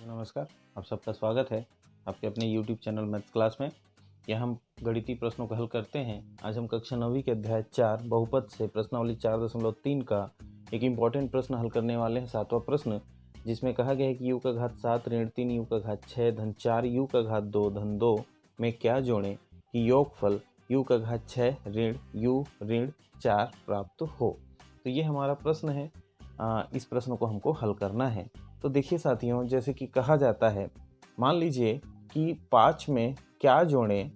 नमस्कार, आप सबका स्वागत है आपके अपने YouTube चैनल मैथ्स क्लास में। यह हम गणितीय प्रश्नों को हल करते हैं। आज हम कक्षा 9वीं के अध्याय 4 बहुपद से प्रश्नावली 4.3 का एक इम्पॉर्टेंट प्रश्न हल करने वाले हैं। 7वां प्रश्न, जिसमें कहा गया है कि u का घात 7 ऋण 3 u का घात 6 धन 4 u का घात 2 धन 2 में क्या जोड़ें कि योगफल u का घात 6 ऋण u ऋण 4 प्राप्त हो। तो ये हमारा प्रश्न है। इस प्रश्न को हमको हल करना है। तो देखिए साथियों, जैसे कि कहा जाता है, मान लीजिए कि 5 में क्या जोड़ें,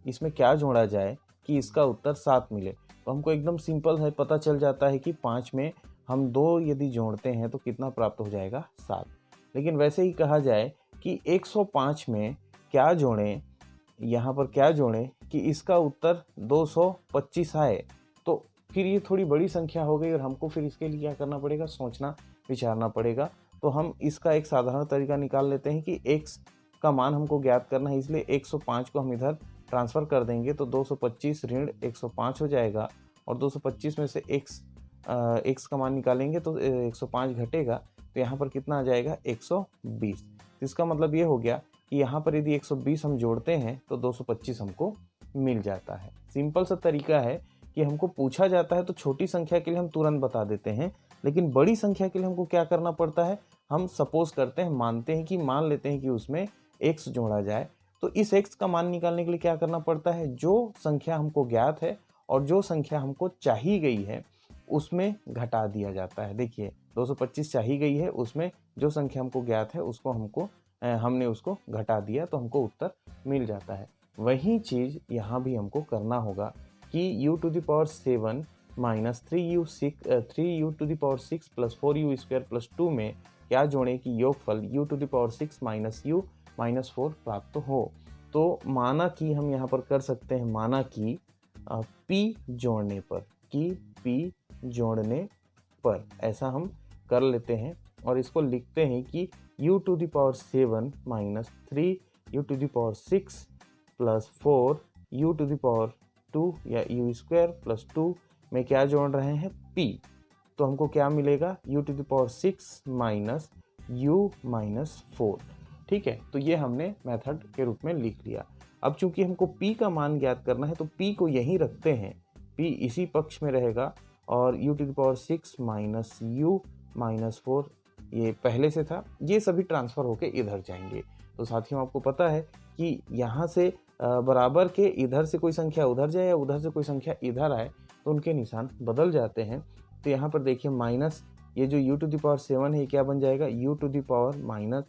इसमें क्या जोड़ा जाए कि इसका उत्तर 7 मिले। तो हमको एकदम सिंपल है, पता चल जाता है कि 5 में हम 2 यदि जोड़ते हैं तो कितना प्राप्त हो जाएगा, 7। लेकिन वैसे ही कहा जाए कि 105 में क्या जोड़ें, यहाँ पर क्या जोड़ें कि इसका उत्तर 225 आए, तो फिर ये थोड़ी बड़ी संख्या हो गई और हमको फिर इसके लिए क्या करना पड़ेगा, सोचना विचारना पड़ेगा। तो हम इसका एक साधारण तरीका निकाल लेते हैं कि x का मान हमको ज्ञात करना है, इसलिए 105 को हम इधर ट्रांसफ़र कर देंगे तो 225 ऋण 105 हो जाएगा। और 225 में से x का मान निकालेंगे तो 105 घटेगा, तो यहाँ पर कितना आ जाएगा, 120। तो इसका मतलब ये हो गया कि यहाँ पर यदि 120 हम जोड़ते हैं तो 225 हमको मिल जाता है। सिंपल सा तरीका है कि हमको पूछा जाता है तो छोटी संख्या के लिए हम तुरंत बता देते हैं, लेकिन बड़ी संख्या के लिए हमको क्या करना पड़ता है, हम सपोज करते हैं, मानते हैं कि मान लेते हैं कि उसमें x जोड़ा जाए। तो इस x का मान निकालने के लिए क्या करना पड़ता है, जो संख्या हमको ज्ञात है और जो संख्या हमको चाहिए गई है उसमें घटा दिया जाता है। देखिए 225 चाहिए गई है, उसमें जो संख्या हमको ज्ञात है उसको हमने उसको घटा दिया तो हमको उत्तर मिल जाता है। वही चीज़ यहाँ भी हमको करना होगा कि u⁴ minus 3u⁴ plus 4u² plus 2 में क्या जोड़ें कि योगफल u⁴ माइनस u माइनस 4 प्राप्त हो। तो माना कि हम यहाँ पर कर सकते हैं, माना कि p जोड़ने पर ऐसा हम कर लेते हैं और इसको लिखते हैं कि u⁴ minus 3u⁴ plus 4u⁴ या u² प्लस 2 में क्या जोड़ रहे हैं, p। तो हमको क्या मिलेगा, u⁴ माइनस u माइनस 4। ठीक है, तो ये हमने मेथड के रूप में लिख लिया। अब चूंकि हमको p का मान ज्ञात करना है तो p को यहीं रखते हैं, p इसी पक्ष में रहेगा और u⁴ माइनस u माइनस 4 ये पहले से था, ये सभी ट्रांसफ़र होके इधर जाएंगे। तो साथियों आपको पता है कि यहाँ से बराबर के इधर से कोई संख्या उधर जाए या उधर से कोई संख्या इधर आए तो उनके निशान बदल जाते हैं। तो यहाँ पर देखिए माइनस, ये जो u⁴ है क्या बन जाएगा, माइनस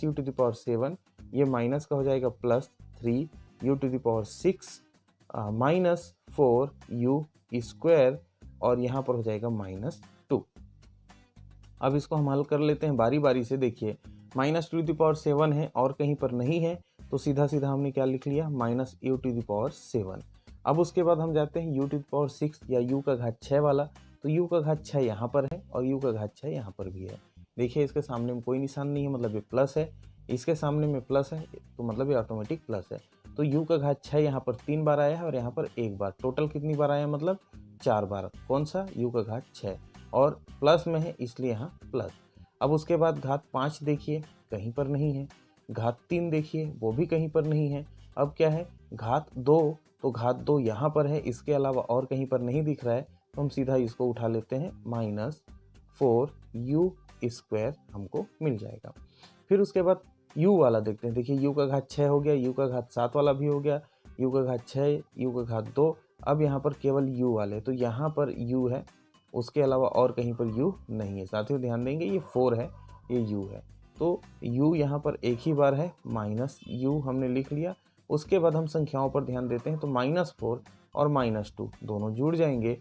u⁴, ये माइनस का हो जाएगा प्लस 3u⁴ माइनस 4u² और यहाँ पर हो जाएगा माइनस 2। अब इसको हम हल कर लेते हैं बारी बारी से। देखिए माइनस u⁴ है और कहीं पर नहीं है तो सीधा सीधा हमने क्या लिख लिया, माइनस u⁴। अब उसके बाद हम जाते हैं u⁴ या u का घात 6 वाला। तो u का घात 6 यहाँ पर है और u का घात 6 यहाँ पर भी है। देखिए इसके सामने में कोई निशान नहीं है, मतलब ये प्लस है, इसके सामने में प्लस है तो मतलब ये ऑटोमेटिक प्लस है। तो u का घात 6 यहाँ पर 3 बार आया है और यहाँ पर 1 बार, टोटल कितनी बार आया, मतलब 4 बार। कौन सा, u का घात 6, और प्लस में है इसलिए यहाँ प्लस। अब उसके बाद घात 5 देखिए कहीं पर नहीं है, घात 3 देखिए वो भी कहीं पर नहीं है। अब क्या है, घात 2, तो घात 2 यहाँ पर है, इसके अलावा और कहीं पर नहीं दिख रहा है, तो हम सीधा इसको उठा लेते हैं, माइनस 4u² हमको मिल जाएगा। फिर उसके बाद u वाला देखते हैं। देखिए u का घात 6 हो गया, u का घात 7 वाला भी हो गया, u का घात 6, u का घात 2। अब यहाँ पर केवल u वाले, तो यहाँ पर u है, उसके अलावा और कहीं पर u नहीं है। साथियों ध्यान देंगे, ये 4 है, ये u है, तो u यहाँ पर एक ही बार है, माइनस u हमने लिख लिया। उसके बाद हम संख्याओं पर ध्यान देते हैं, तो माइनस 4 और माइनस 2 दोनों जुड़ जाएंगे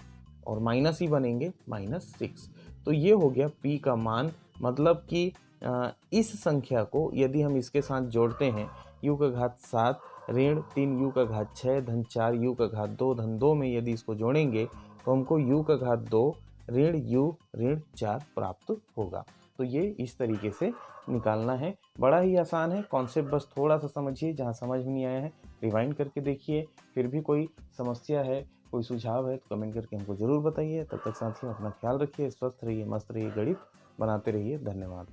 और माइनस ही बनेंगे, माइनस 6। तो ये हो गया p का मान। मतलब कि इस संख्या को यदि हम इसके साथ जोड़ते हैं, u का घात 7 ऋण 3u का घात 6 धन 4u का घात 2 धन 2 में यदि इसको जोड़ेंगे तो हमको u का घात 2 ऋण u ऋण 4 प्राप्त होगा। तो ये इस तरीके से निकालना है, बड़ा ही आसान है। कॉन्सेप्ट बस थोड़ा सा समझिए, जहाँ समझ में नहीं आया है रिवाइंड करके देखिए। फिर भी कोई समस्या है, कोई सुझाव है तो कमेंट करके हमको ज़रूर बताइए। तब तक साथियों अपना ख्याल रखिए, स्वस्थ रहिए, मस्त रहिए, गणित बनाते रहिए। धन्यवाद।